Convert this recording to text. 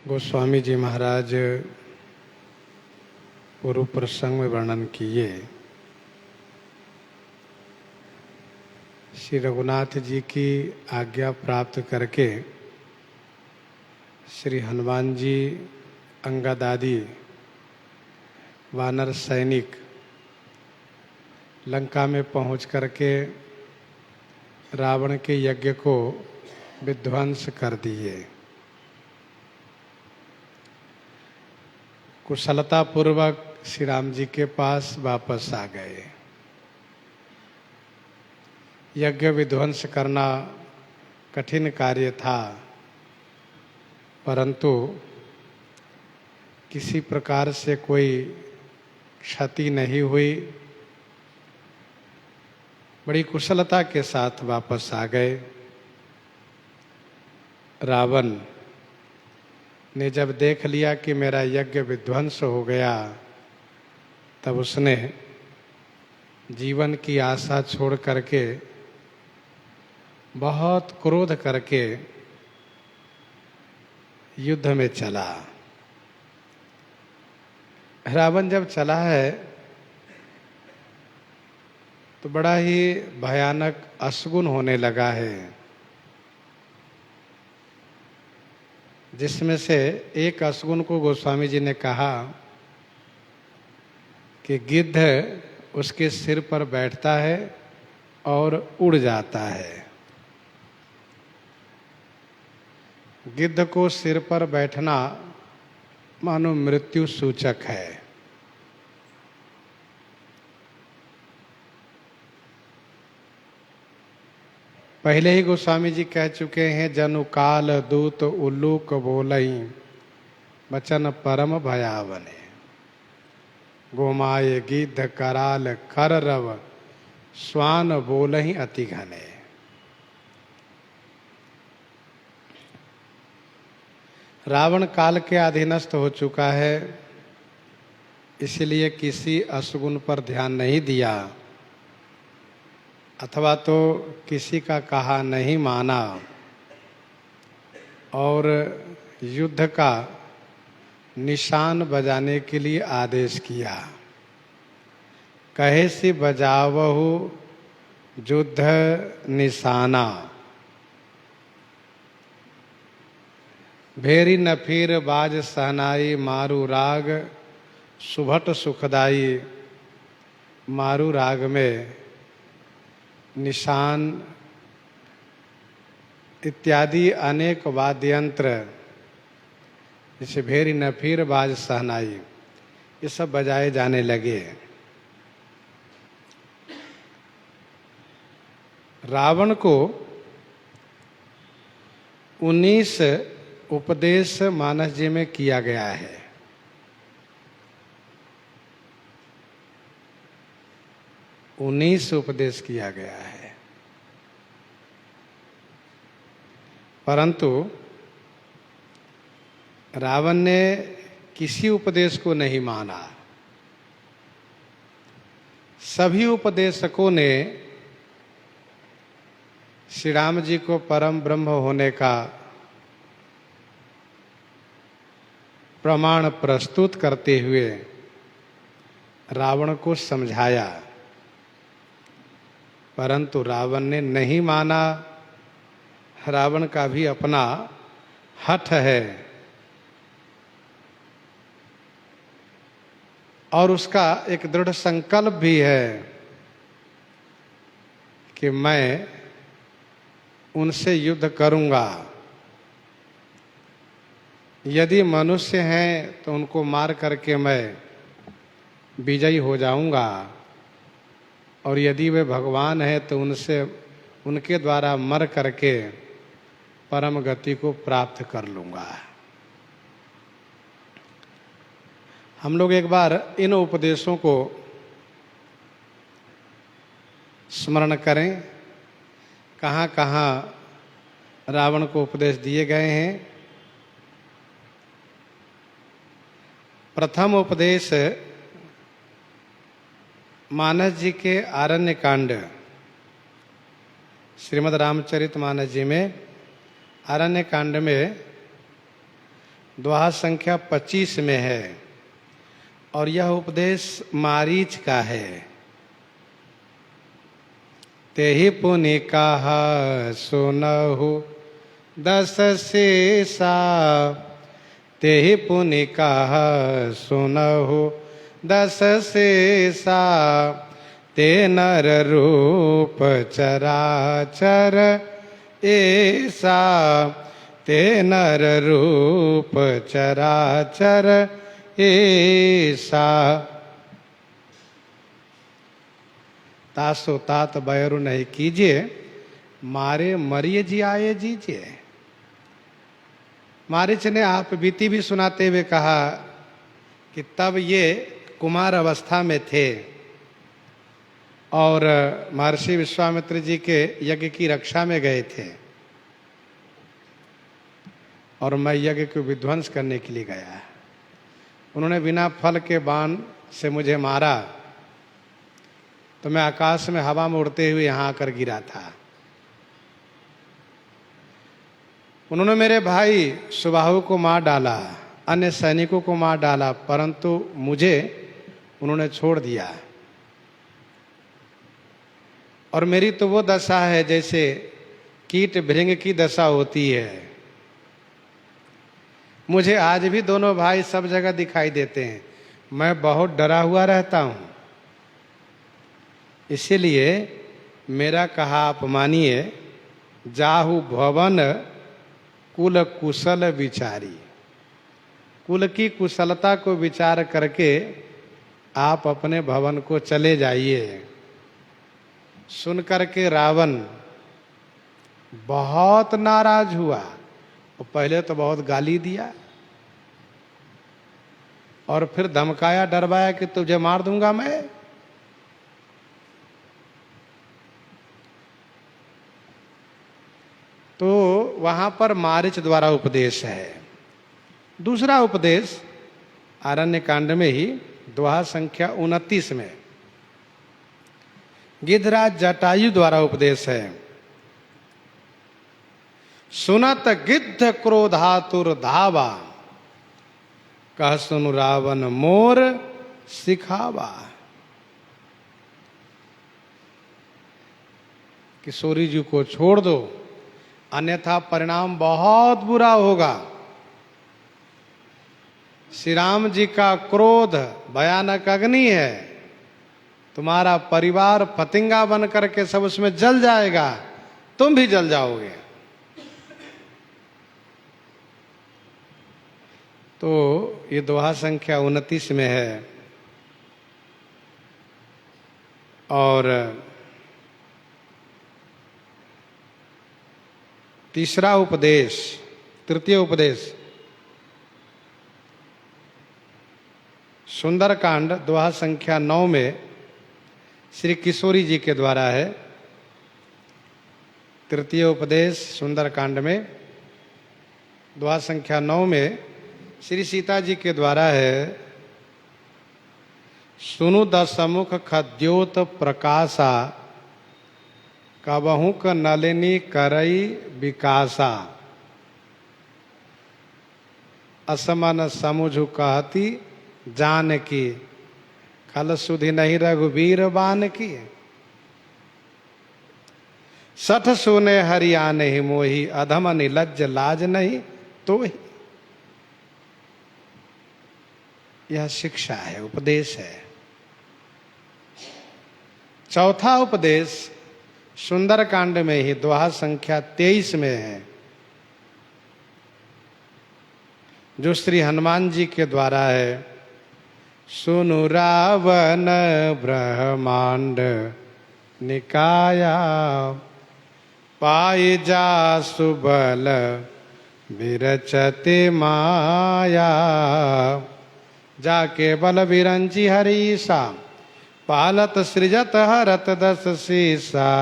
गोस्वामी जी महाराज पूर्व प्रसंग में वर्णन किए। श्री रघुनाथ जी की आज्ञा प्राप्त करके श्री हनुमान जी, अंगद आदि वानर सैनिक लंका में पहुंच करके रावण के यज्ञ को विध्वंस कर दिए। कुशलता पूर्वक श्री राम जी के पास वापस आ गए। यज्ञ विध्वंस करना कठिन कार्य था, परंतु किसी प्रकार से कोई क्षति नहीं हुई। बड़ी कुशलता के साथ वापस आ गए। रावण ने जब देख लिया कि मेरा यज्ञ विध्वंस हो गया, तब उसने जीवन की आशा छोड़ करके बहुत क्रोध करके युद्ध में चला। रावण जब चला है तो बड़ा ही भयानक अशगुन होने लगा है, जिसमें से एक अशगुन को गोस्वामी जी ने कहा कि गिद्ध उसके सिर पर बैठता है और उड़ जाता है। गिद्ध को सिर पर बैठना मानो मृत्यु सूचक है। पहले ही गोस्वामी जी कह चुके हैं, जनु काल दूत उल्लूक बोलई वचन परम भयावने। गोमाय गिद्ध कराल कर रव स्वान बोलहि अति घने। रावण काल के अधीनस्थ हो चुका है, इसलिए किसी अशगुन पर ध्यान नहीं दिया अथवा तो किसी का कहा नहीं माना और युद्ध का निशान बजाने के लिए आदेश किया। कहे से बजावहु युद्ध निशाना, भेरी नफीर बाज सहनाई मारू राग सुभट सुखदाई। मारू राग में निशान इत्यादि अनेक वाद्ययंत्र, जैसे भेरी नफीर बाज सहनाई, ये सब बजाए जाने लगे। रावण को 19 उपदेश मानस जी में किया गया है। उन्नीस उपदेश किया गया है, परंतु रावण ने किसी उपदेश को नहीं माना। सभी उपदेशकों ने श्री राम जी को परम ब्रह्म होने का प्रमाण प्रस्तुत करते हुए रावण को समझाया, परंतु रावण ने नहीं माना। रावण का भी अपना हठ है और उसका एक दृढ़ संकल्प भी है कि मैं उनसे युद्ध करूंगा। यदि मनुष्य हैं तो उनको मार करके मैं विजयी हो जाऊंगा, और यदि वे भगवान हैं तो उनके द्वारा मर करके परम गति को प्राप्त कर लूंगा। हम लोग एक बार इन उपदेशों को स्मरण करें, कहाँ कहाँ रावण को उपदेश दिए गए हैं। प्रथम उपदेश मानस जी के आरण्य कांड, श्रीमद् रामचरित मानस जी में आरण्य कांड में दोहा संख्या 25 में है और यह उपदेश मारीच का है। तेहि पुनि कहा सुनहु दस शेषा, तेहि पुनि कहा सुनहु दस शेषा, ते नर रूप चराचर ऐसा, ते नर रूप चराचर ऐसा। तासो तात बैरु नहीं कीजिए, मारे मरिए जी आए जीजिए। मारीच ने आप बीती भी सुनाते हुए कहा कि तब ये कुमार अवस्था में थे और महर्षि विश्वामित्र जी के यज्ञ की रक्षा में गए थे और मैं यज्ञ को विध्वंस करने के लिए गया। उन्होंने बिना फल के बाण से मुझे मारा तो मैं आकाश में हवा में उड़ते हुए यहाँ आकर गिरा था। उन्होंने मेरे भाई सुबाहु को मार डाला, अन्य सैनिकों को मार डाला, परंतु मुझे उन्होंने छोड़ दिया। और मेरी तो वो दशा है जैसे कीट भृंग की दशा होती है। मुझे आज भी दोनों भाई सब जगह दिखाई देते हैं। मैं बहुत डरा हुआ रहता हूं, इसीलिए मेरा कहा आप मानिए, जाहु भवन कुल कुशल विचारी। कुल की कुशलता को विचार करके आप अपने भवन को चले जाइए। सुन करके रावण बहुत नाराज हुआ और पहले तो बहुत गाली दिया और फिर धमकाया डरवाया कि तुझे मार दूंगा मैं। तो वहां पर मारीच द्वारा उपदेश है। दूसरा उपदेश आरण्य कांड में ही दोहा संख्या 29 में गिद्धराज जटायु द्वारा उपदेश है। सुनत गिद्ध क्रोधातुर धावा, कह सुनु रावण मोर सिखावा। किशोरी जी को छोड़ दो, अन्यथा परिणाम बहुत बुरा होगा। श्री राम जी का क्रोध भयानक अग्नि है, तुम्हारा परिवार फतिंगा बन करके सब उसमें जल जाएगा, तुम भी जल जाओगे। तो ये दोहा संख्या 29 में है। और तीसरा उपदेश, तृतीय उपदेश सुंदरकांड दोहा संख्या 9 में श्री किशोरी जी के द्वारा है। तृतीय उपदेश सुंदरकांड में दोहा संख्या 9 में श्री सीता जी के द्वारा है। सुनु दसमुख खद्योत प्रकाशा, कबहू क नलिनी करई विकासा, असमन समुझु कहती जान की, खल सुधि नहीं रघुवीर बान की। सठ सुने हरिया नहीं मोही, अधम निलज्ज लाज नहीं तो ही। यह शिक्षा है, उपदेश है। चौथा उपदेश सुंदरकांड में ही दोहा संख्या 23 में है, जो श्री हनुमान जी के द्वारा है। सुनु रावण ब्रह्मांड निकाया, पाए जा सुबल विरचते माया। जाके बल विरंची हरीसा, पालत सृजत हरत दस शीसा।